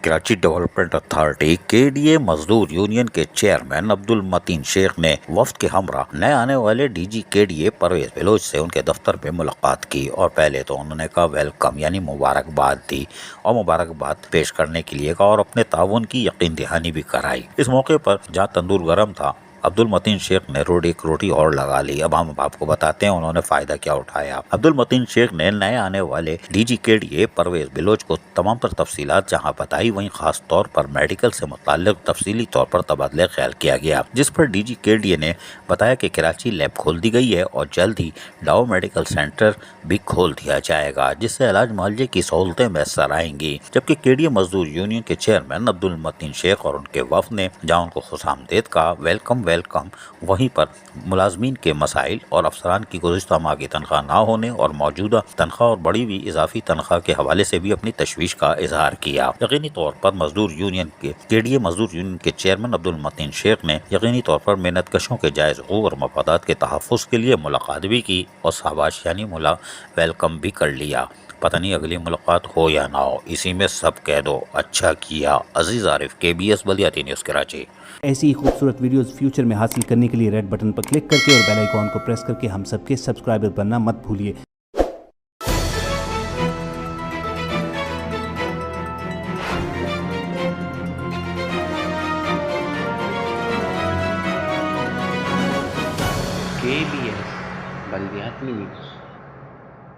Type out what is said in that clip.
Karachi development authority KDA مزدور union کے chairman عبدالمتین شیخ نے وفد کے ہمراہ نئے آنے والے DG KDA پرویز بلوچ سے ان کے دفتر میں ملاقات کی اور پہلے تو انہوں نے کہا ویلکم یعنی مبارکباد دی اور مبارکباد پیش کرنے کے لیے کہا اور اپنے تعاون کی یقین دہانی بھی کرائی۔ اس موقع پر جہاں تندور گرم تھا عبدالمتین شیخ نے ایک روٹی اور لگا لی۔ اب ہم آپ کو بتاتے ہیں انہوں نے فائدہ کیا اٹھایا۔ عبدالمتین شیخ نے نئے آنے والے DG KDA پرویز بلوچ کو تمام تر تفصیلات جہاں بتائی، وہیں خاص طور پر میڈیکل سے متعلق تفصیلی طور پر تبادلہ خیال کیا گیا، جس پر DG KDA نے بتایا کہ کراچی لیب کھول دی گئی ہے اور جلد ہی ڈاؤ میڈیکل سینٹر بھی کھول دیا جائے گا، جس سے علاج معالجے کی سہولتیں میسر آئیں گی۔ جبکہ KDA مزدور یونین کے چیئرمین عبدالمتین شیخ اور ان کے وفد نے جہاں ان کو خوش آمدید کہا، ویلکم، وہیں پر ملازمین کے مسائل اور افسران کی گزشتہ ماہ کی تنخواہ نہ ہونے اور موجودہ تنخواہ اور بڑی ہوئی اضافی تنخواہ کے حوالے سے بھی اپنی تشویش کا اظہار کیا۔ یقینی طور پر KDA مزدور یونین کے چیئرمین عبدالمتین شیخ نے یقینی طور پر محنت کشوں کے جائز حقوق اور مفادات کے تحفظ کے لیے ملاقات بھی کی اور شاباش یعنی ویلکم بھی کر لیا۔ پتہ نہیں اگلی ملاقات ہو یا نہ ہو، اسی میں سب کہہ دو اچھا کیا۔ عزیز عارف، KBS بلدیاتی نیوز کراچی۔ ایسی ہی خوبصورت ویڈیوز فیوچر میں حاصل کرنے کے لیے ریڈ بٹن پر کلک کر کے اور بیل آئیکن کو پریس کر کے ہم سب کے سبسکرائبر بننا مت بھولیے۔ KBS بلدیاتی نیوز۔